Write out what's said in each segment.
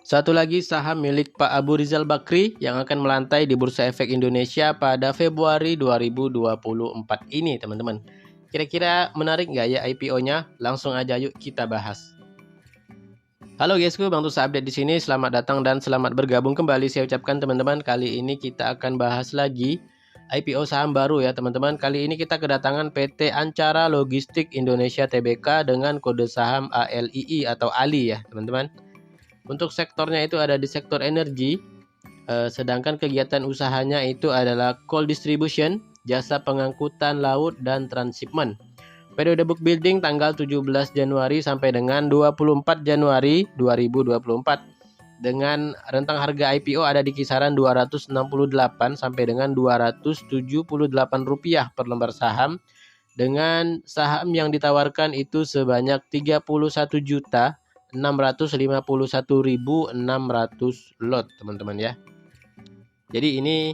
Satu lagi saham milik Pak Abu Rizal Bakri yang akan melantai di Bursa Efek Indonesia pada Februari 2024 ini, teman-teman. Kira-kira menarik nggak ya IPO-nya? Langsung aja yuk kita bahas. Halo guysku, Bang Tusa update di sini. Selamat datang dan selamat bergabung kembali. Saya ucapkan teman-teman, kali ini kita akan bahas lagi IPO saham baru ya teman-teman. Kali ini kita kedatangan PT Ancara Logistik Indonesia Tbk dengan kode saham ALII atau ALI ya teman-teman. Untuk sektornya itu ada di sektor energi, sedangkan kegiatan usahanya itu adalah coal distribution, jasa pengangkutan laut, dan transshipment. Periode book building tanggal 17 Januari sampai dengan 24 Januari 2024. Dengan rentang harga IPO ada di kisaran 268 sampai dengan 278 rupiah per lembar saham. Dengan saham yang ditawarkan itu sebanyak 31.651.600 lot teman-teman ya. Jadi ini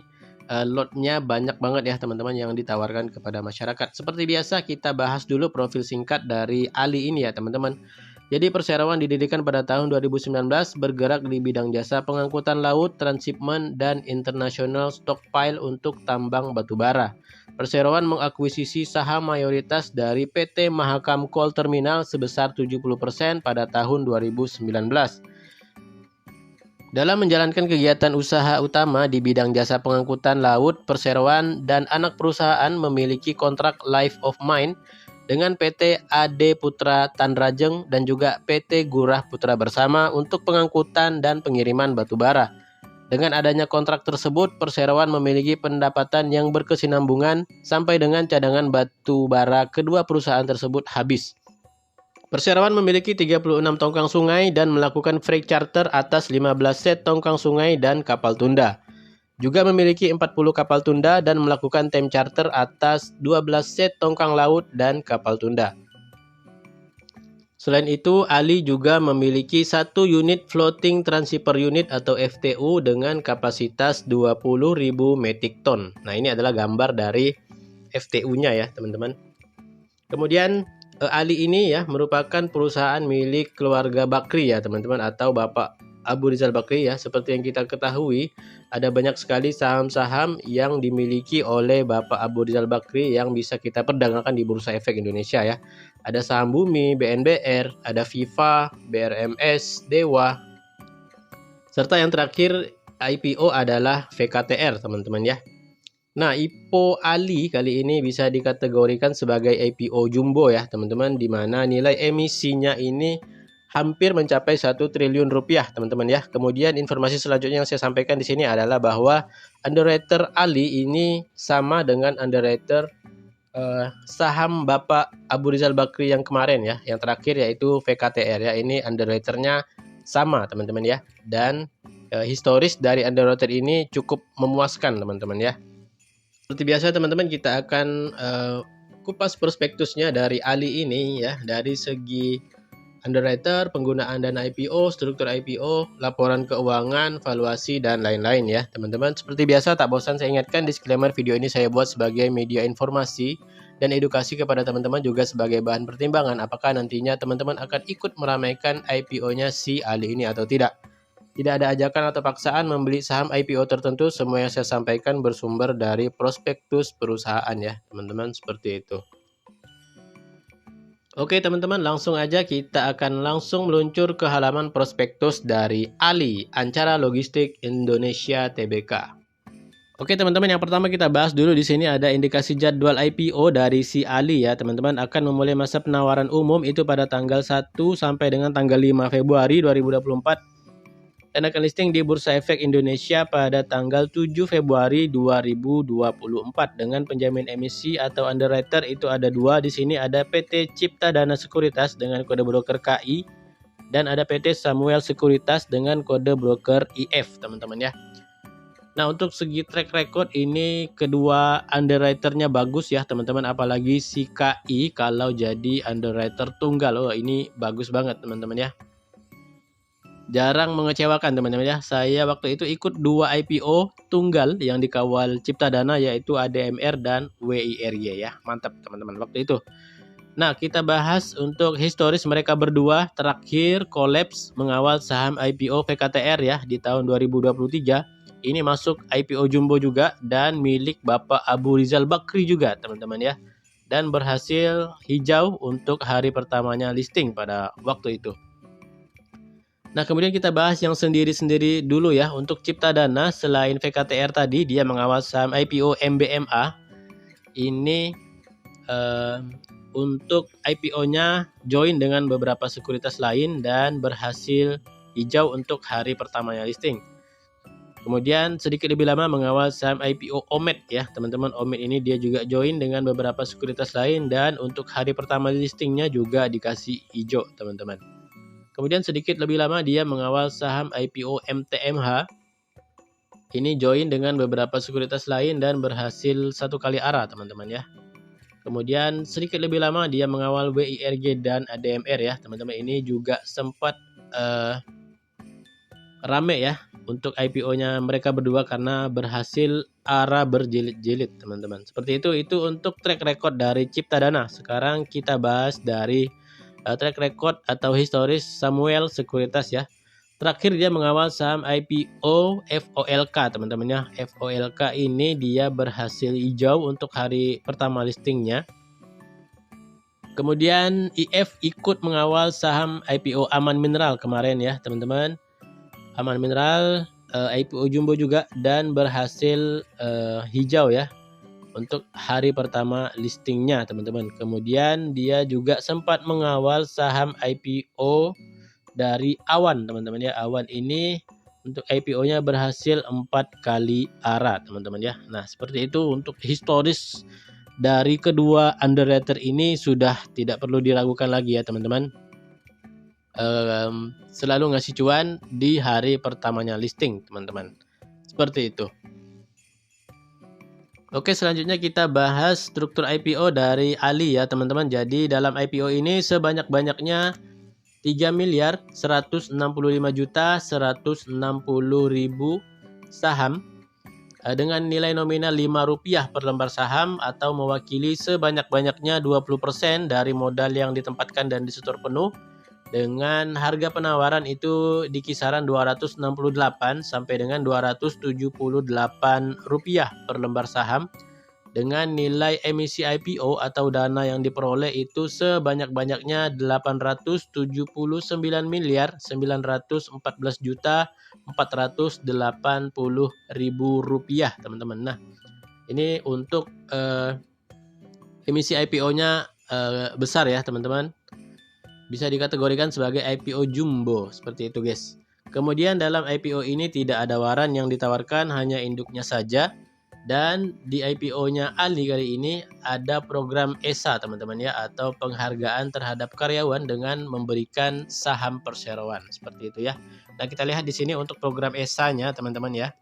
lotnya banyak banget ya teman-teman yang ditawarkan kepada masyarakat. Seperti biasa kita bahas dulu profil singkat dari Ali ini ya teman-teman. Jadi Perseroan didirikan pada tahun 2019, bergerak di bidang jasa pengangkutan laut, transshipment, dan international stockpile untuk tambang batubara. Perseroan mengakuisisi saham mayoritas dari PT Mahakam Coal Terminal sebesar 70% pada tahun 2019. Dalam menjalankan kegiatan usaha utama di bidang jasa pengangkutan laut, Perseroan dan anak perusahaan memiliki kontrak Life of Mine dengan PT AD Putra Tanrajeng dan juga PT Gurah Putra Bersama untuk pengangkutan dan pengiriman batubara. Dengan adanya kontrak tersebut, Perseroan memiliki pendapatan yang berkesinambungan sampai dengan cadangan batubara kedua perusahaan tersebut habis. Perseroan memiliki 36 tongkang sungai dan melakukan freight charter atas 15 set tongkang sungai dan kapal tunda. Juga memiliki 40 kapal tunda dan melakukan time charter atas 12 set tongkang laut dan kapal tunda. Selain itu, Ali juga memiliki satu unit floating transshipper unit atau FTU dengan kapasitas 20.000 metric ton. Nah, ini adalah gambar dari FTU-nya ya, teman-teman. Kemudian Ali ini ya merupakan perusahaan milik keluarga Bakri ya, teman-teman, atau Bapak Abu Rizal Bakri ya. Seperti yang kita ketahui, ada banyak sekali saham-saham yang dimiliki oleh Bapak Abu Rizal Bakri yang bisa kita perdagangkan di Bursa Efek Indonesia ya. Ada saham Bumi, BNBR, ada Viva, BRMS, Dewa, serta yang terakhir IPO adalah VKTR teman-teman ya. Nah, IPO Ali kali ini bisa dikategorikan sebagai IPO jumbo ya teman-teman, di mana nilai emisinya ini hampir mencapai 1 triliun rupiah teman-teman ya. Kemudian informasi selanjutnya yang saya sampaikan di sini adalah bahwa underwriter Ali ini sama dengan underwriter saham Bapak Abu Rizal Bakri yang kemarin ya, yang terakhir yaitu VKTR ya. Ini underwriternya sama teman-teman ya, dan historis dari underwriter ini cukup memuaskan teman-teman ya. Seperti biasa teman-teman, kita akan kupas prospektusnya dari Ali ini ya, dari segi underwriter, penggunaan dana IPO, struktur IPO, laporan keuangan, valuasi, dan lain-lain ya teman-teman. Seperti biasa, tak bosan saya ingatkan, disclaimer video ini saya buat sebagai media informasi dan edukasi kepada teman-teman, juga sebagai bahan pertimbangan apakah nantinya teman-teman akan ikut meramaikan IPO-nya si Ali ini atau tidak. Tidak ada ajakan atau paksaan membeli saham IPO tertentu. Semua yang saya sampaikan bersumber dari prospektus perusahaan ya teman-teman, seperti itu. Oke teman-teman, langsung aja kita akan langsung meluncur ke halaman prospektus dari Ali, Ancara Logistik Indonesia Tbk. Oke teman-teman, yang pertama kita bahas dulu di sini ada indikasi jadwal IPO dari si Ali ya teman-teman. Akan memulai masa penawaran umum itu pada tanggal 1 sampai dengan tanggal 5 Februari 2024. Dan akan listing di Bursa Efek Indonesia pada tanggal 7 Februari 2024 dengan penjamin emisi atau underwriter itu ada dua. Di sini ada PT Cipta Dana Sekuritas dengan kode broker KI dan ada PT Samuel Sekuritas dengan kode broker IF teman-teman ya. Nah, untuk segi track record ini kedua underwriternya bagus ya teman-teman, apalagi si KI kalau jadi underwriter tunggal. Oh, ini bagus banget teman-teman ya. Jarang mengecewakan teman-teman ya. Saya waktu itu ikut 2 IPO tunggal yang dikawal Cipta Dana, yaitu ADMR dan WIRY ya. Mantap teman-teman waktu itu. Nah, kita bahas untuk historis mereka berdua terakhir kolaps mengawal saham IPO VKTR ya di tahun 2023. Ini masuk IPO Jumbo juga dan milik Bapak Abu Rizal Bakri juga, teman-teman ya. Dan berhasil hijau untuk hari pertamanya listing pada waktu itu. Nah, kemudian kita bahas yang sendiri-sendiri dulu ya. Untuk Ciptadana, selain VKTR tadi, dia mengawal saham IPO MBMA. Ini untuk IPO-nya join dengan beberapa sekuritas lain dan berhasil hijau untuk hari pertamanya listing. Kemudian sedikit lebih lama mengawal saham IPO Omet ya teman-teman. Omet ini dia juga join dengan beberapa sekuritas lain dan untuk hari pertama listingnya juga dikasih hijau teman-teman. Kemudian sedikit lebih lama dia mengawal saham IPO MTMH. Ini join dengan beberapa sekuritas lain dan berhasil satu kali arah teman-teman ya. Kemudian sedikit lebih lama dia mengawal WIRG dan ADMR ya teman-teman. Ini juga sempat rame ya untuk IPO-nya mereka berdua karena berhasil arah berjilid-jilid teman-teman. Seperti itu untuk track record dari Ciptadana. Sekarang kita bahas dari track record atau historis Samuel Sekuritas ya. Terakhir dia mengawal saham IPO FOLK teman-teman ya. FOLK ini dia berhasil hijau untuk hari pertama listingnya. Kemudian IF ikut mengawal saham IPO Aman Mineral kemarin ya teman-teman. Aman Mineral IPO Jumbo juga dan berhasil hijau ya untuk hari pertama listingnya teman-teman. Kemudian dia juga sempat mengawal saham IPO dari Awan teman-teman ya. Awan ini untuk IPO-nya berhasil 4 kali arah teman-teman ya. Nah seperti itu untuk historis dari kedua underwriter ini sudah tidak perlu diragukan lagi ya teman-teman. Selalu ngasih cuan di hari pertamanya listing teman-teman. Seperti itu. Oke, selanjutnya kita bahas struktur IPO dari Ali ya teman-teman. Jadi dalam IPO ini sebanyak-banyaknya 3.165.160.000 saham dengan nilai nominal Rp5 per lembar saham atau mewakili sebanyak-banyaknya 20% dari modal yang ditempatkan dan disetor penuh. Dengan harga penawaran itu di kisaran 268 sampai dengan Rp278 per lembar saham. Dengan nilai emisi IPO atau dana yang diperoleh itu sebanyak-banyaknya Rp879.914.480.000 teman-teman. Nah ini untuk emisi IPO-nya besar ya teman-teman. Bisa dikategorikan sebagai IPO Jumbo seperti itu guys. Kemudian dalam IPO ini tidak ada waran yang ditawarkan, hanya induknya saja. Dan di IPO-nya Ali kali ini ada program ESA teman-teman ya, atau penghargaan terhadap karyawan dengan memberikan saham perseroan seperti itu ya. Nah kita lihat di sini untuk program ESA-nya teman-teman ya,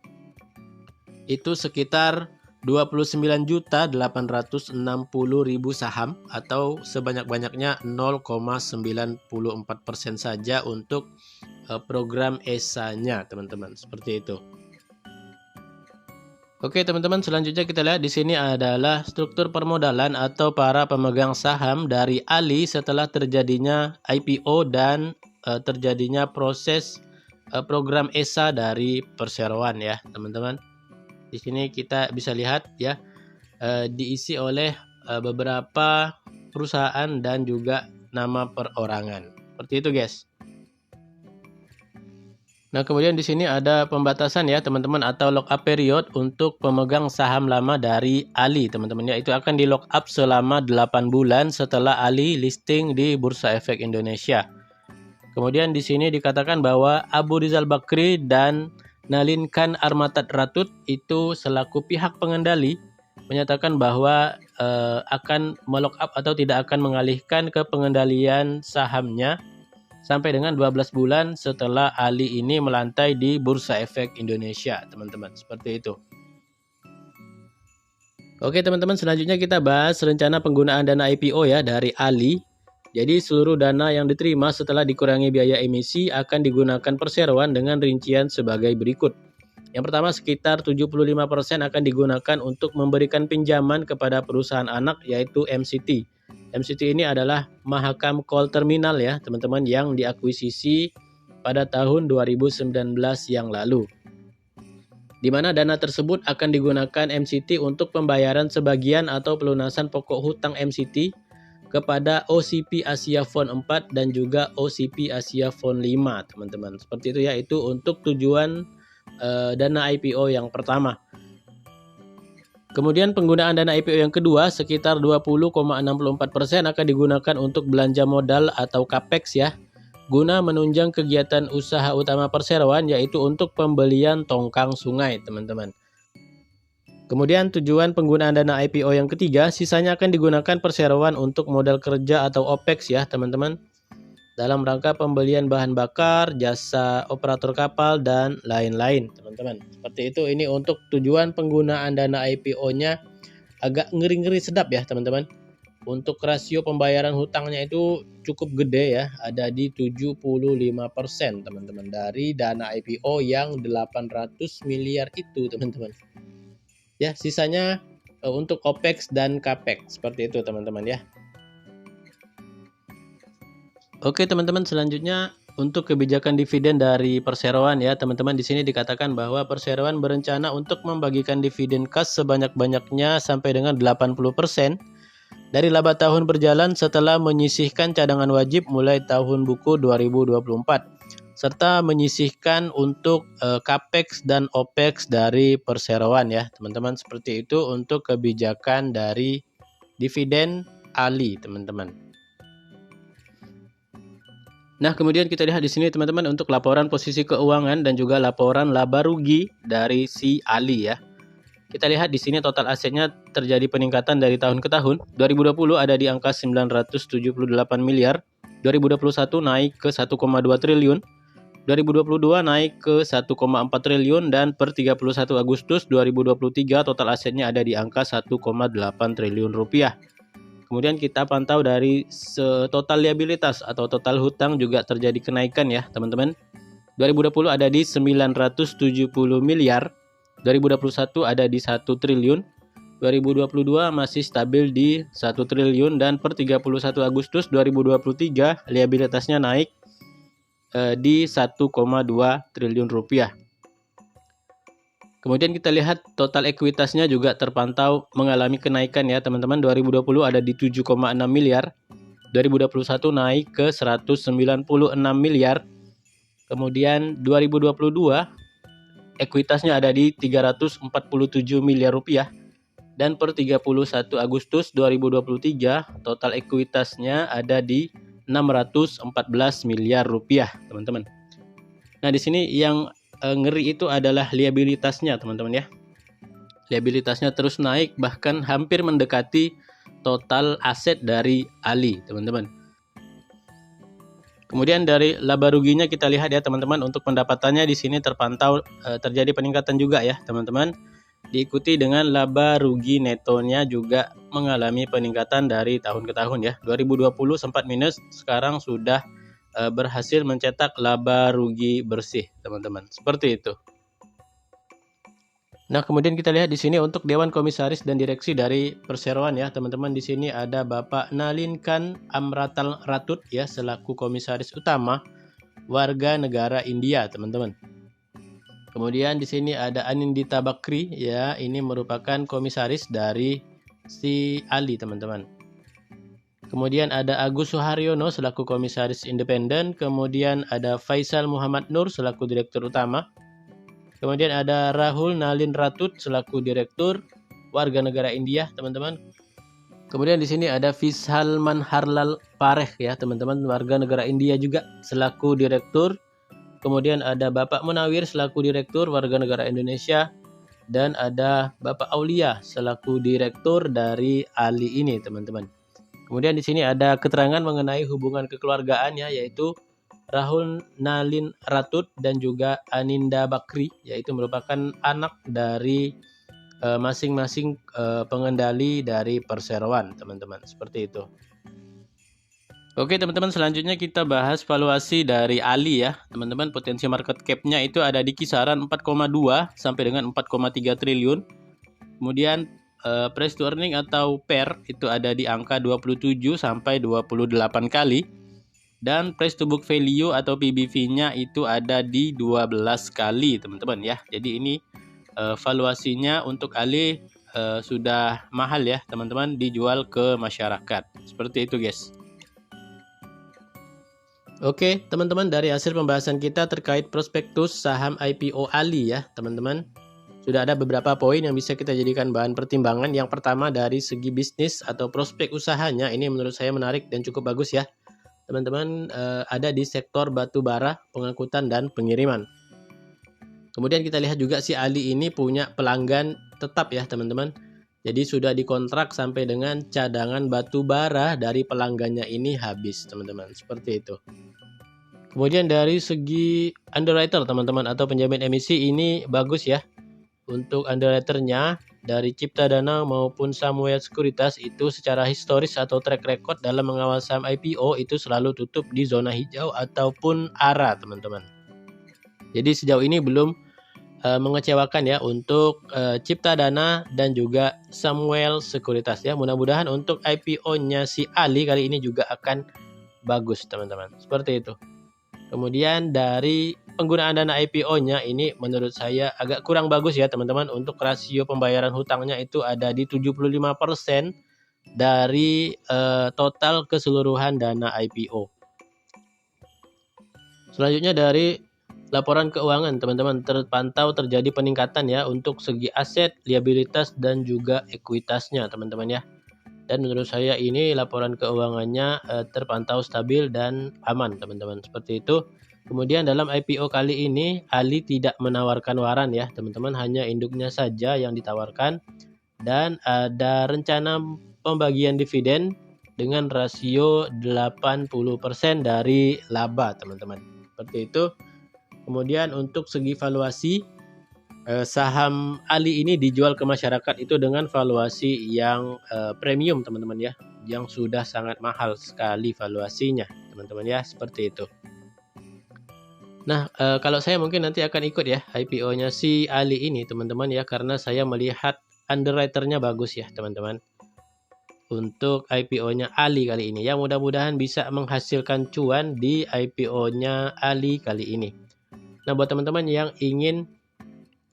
itu sekitar 29.860.000 saham atau sebanyak-banyaknya 0,94% saja untuk program ESA-nya teman-teman seperti itu. Oke teman-teman, selanjutnya kita lihat di sini adalah struktur permodalan atau para pemegang saham dari Ali setelah terjadinya IPO dan terjadinya proses program ESA dari perseroan ya teman-teman. Di sini kita bisa lihat ya diisi oleh beberapa perusahaan dan juga nama perorangan. Seperti itu guys. Nah, kemudian di sini ada pembatasan ya teman-teman atau lock up period untuk pemegang saham lama dari Ali teman-teman ya. Itu akan di lock up selama 8 bulan setelah Ali listing di Bursa Efek Indonesia. Kemudian di sini dikatakan bahwa Abu Rizal Bakri dan Nalin Khan Armatat Ratut itu selaku pihak pengendali menyatakan bahwa akan melock up atau tidak akan mengalihkan ke pengendalian sahamnya sampai dengan 12 bulan setelah Ali ini melantai di Bursa Efek Indonesia, teman-teman. Seperti itu. Oke, teman-teman, selanjutnya kita bahas rencana penggunaan dana IPO ya dari Ali. Jadi seluruh dana yang diterima setelah dikurangi biaya emisi akan digunakan perseroan dengan rincian sebagai berikut. Yang pertama, sekitar 75% akan digunakan untuk memberikan pinjaman kepada perusahaan anak, yaitu MCT. MCT ini adalah Mahakam Coal Terminal ya teman-teman, yang diakuisisi pada tahun 2019 yang lalu, di mana dana tersebut akan digunakan MCT untuk pembayaran sebagian atau pelunasan pokok hutang MCT kepada OCP Asia Fund 4 dan juga OCP Asia Fund 5, teman-teman. Seperti itu ya, itu untuk tujuan dana IPO yang pertama. Kemudian penggunaan dana IPO yang kedua sekitar 20,64% akan digunakan untuk belanja modal atau CAPEX ya, guna menunjang kegiatan usaha utama perseroan, yaitu untuk pembelian tongkang sungai, teman-teman. Kemudian tujuan penggunaan dana IPO yang ketiga, sisanya akan digunakan perseroan untuk modal kerja atau OPEX ya, teman-teman, dalam rangka pembelian bahan bakar, jasa operator kapal, dan lain-lain, teman-teman. Seperti itu, ini untuk tujuan penggunaan dana IPO-nya agak ngeri-ngeri sedap ya, teman-teman. Untuk rasio pembayaran hutangnya itu cukup gede ya, ada di 75%, teman-teman, dari dana IPO yang 800 miliar itu, teman-teman. Ya, sisanya untuk OPEX dan CAPEX, seperti itu, teman-teman ya. Oke, teman-teman, selanjutnya untuk kebijakan dividen dari perseroan ya, teman-teman. Di sini dikatakan bahwa perseroan berencana untuk membagikan dividen kas sebanyak-banyaknya sampai dengan 80% dari laba tahun berjalan setelah menyisihkan cadangan wajib mulai tahun buku 2024, serta menyisihkan untuk CAPEX dan OPEX dari perseroan ya, teman-teman. Seperti itu untuk kebijakan dari dividen ALI, teman-teman. Nah, kemudian kita lihat di sini, teman-teman, untuk laporan posisi keuangan dan juga laporan laba rugi dari si ALI ya. Kita lihat di sini total asetnya terjadi peningkatan dari tahun ke tahun. 2020 ada di angka 978 miliar, 2021 naik ke 1,2 triliun, 2022 naik ke 1,4 triliun, dan per 31 Agustus 2023 total asetnya ada di angka 1,8 triliun rupiah. Kemudian kita pantau dari total liabilitas atau total hutang juga terjadi kenaikan ya, teman-teman. 2020 ada di 970 miliar, 2021 ada di 1 triliun, 2022 masih stabil di 1 triliun, dan per 31 Agustus 2023 liabilitasnya naik di 1,2 triliun rupiah. Kemudian kita lihat total ekuitasnya juga terpantau mengalami kenaikan ya, teman-teman. 2020 ada di 7,6 miliar, 2021 naik ke 196 miliar. Kemudian 2022 ekuitasnya ada di 347 miliar rupiah, dan per 31 Agustus 2023 total ekuitasnya ada di 614 miliar rupiah, teman-teman. Nah, di sini yang ngeri itu adalah liabilitasnya, teman-teman ya. Liabilitasnya terus naik, bahkan hampir mendekati total aset dari ALI, teman-teman. Kemudian dari laba ruginya kita lihat ya, teman-teman. Untuk pendapatannya di sini terpantau terjadi peningkatan juga ya, teman-teman. Diikuti dengan laba rugi netonya juga mengalami peningkatan dari tahun ke tahun ya. 2020 sempat minus, sekarang sudah berhasil mencetak laba rugi bersih, teman-teman. Seperti itu. Nah, kemudian kita lihat di sini untuk Dewan Komisaris dan Direksi dari Perseroan ya, teman-teman. Di sini ada Bapak Nalinkan Amratal Ratut ya, selaku Komisaris Utama warga negara India, teman-teman. Kemudian di sini ada Anindita Bakri ya, ini merupakan komisaris dari si ALI, teman-teman. Kemudian ada Agus Suharyono selaku komisaris independen. Kemudian ada Faisal Muhammad Nur selaku direktur utama. Kemudian ada Rahul Nalin Ratut selaku direktur warga negara India, teman-teman. Kemudian di sini ada Vishal Manharlal Parekh ya, teman-teman, warga negara India juga selaku direktur. Kemudian ada Bapak Munawir selaku direktur warga negara Indonesia, dan ada Bapak Aulia selaku direktur dari ALI ini, teman-teman. Kemudian di sini ada keterangan mengenai hubungan kekeluargaan ya, yaitu Rahul Nalin Ratut dan juga Aninda Bakri, yaitu merupakan anak dari masing-masing pengendali dari perseroan, teman-teman. Seperti itu. Oke teman-teman, selanjutnya kita bahas valuasi dari Ali ya. Teman-teman, potensi market cap-nya itu ada di kisaran 4,2 sampai dengan 4,3 triliun. Kemudian price to earning atau PER itu ada di angka 27 sampai 28 kali. Dan price to book value atau PBV-nya itu ada di 12 kali teman-teman ya. Jadi ini valuasinya untuk Ali sudah mahal ya teman-teman, dijual ke masyarakat. Seperti itu guys. Oke, teman-teman, dari hasil pembahasan kita terkait prospektus saham IPO Ali ya, teman-teman. Sudah ada beberapa poin yang bisa kita jadikan bahan pertimbangan. Yang pertama dari segi bisnis atau prospek usahanya, ini menurut saya menarik dan cukup bagus ya. Teman-teman, ada di sektor batu bara, pengangkutan dan pengiriman. Kemudian kita lihat juga si Ali ini punya pelanggan tetap ya, teman-teman. Jadi sudah dikontrak sampai dengan cadangan batu bara dari pelanggannya ini habis, teman-teman. Seperti itu. Kemudian dari segi underwriter teman-teman atau penjamin emisi, ini bagus ya. Untuk underwriternya dari Cipta Dana maupun Samuel Sekuritas itu secara historis atau track record dalam mengawal saham IPO itu selalu tutup di zona hijau ataupun ARA teman-teman. Jadi sejauh ini belum mengecewakan ya untuk Cipta Dana dan juga Samuel Sekuritas ya. Mudah-mudahan untuk IPO-nya si Ali kali ini juga akan bagus teman-teman. Seperti itu. Kemudian dari penggunaan dana IPO-nya ini menurut saya agak kurang bagus ya teman-teman. Untuk rasio pembayaran hutangnya itu ada di 75% dari total keseluruhan dana IPO. Selanjutnya dari laporan keuangan teman-teman, terpantau terjadi peningkatan ya untuk segi aset, liabilitas dan juga ekuitasnya teman-teman ya. Dan menurut saya ini laporan keuangannya terpantau stabil dan aman teman-teman. Seperti itu. Kemudian dalam IPO kali ini Ali tidak menawarkan waran ya teman-teman, hanya induknya saja yang ditawarkan. Dan ada rencana pembagian dividen dengan rasio 80% dari laba teman-teman. Seperti itu. Kemudian untuk segi valuasi, saham Ali ini dijual ke masyarakat itu dengan valuasi yang premium teman-teman ya, yang sudah sangat mahal sekali valuasinya teman-teman ya, seperti itu. Nah, kalau saya mungkin nanti akan ikut ya IPO-nya si Ali ini teman-teman ya, karena saya melihat underwriternya bagus ya teman-teman. Untuk IPO-nya Ali kali ini ya, mudah-mudahan bisa menghasilkan cuan di IPO-nya Ali kali ini. Nah, buat teman-teman yang ingin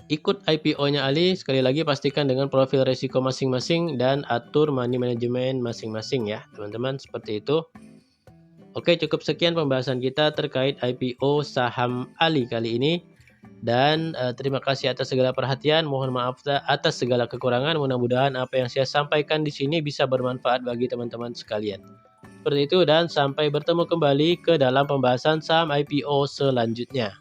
ikut IPO-nya Ali, sekali lagi pastikan dengan profil resiko masing-masing dan atur money management masing-masing ya teman-teman, seperti itu. Oke, cukup sekian pembahasan kita terkait IPO saham Ali kali ini. Dan terima kasih atas segala perhatian, mohon maaf atas segala kekurangan. Mudah-mudahan apa yang saya sampaikan di sini bisa bermanfaat bagi teman-teman sekalian. Seperti itu, dan sampai bertemu kembali ke dalam pembahasan saham IPO selanjutnya.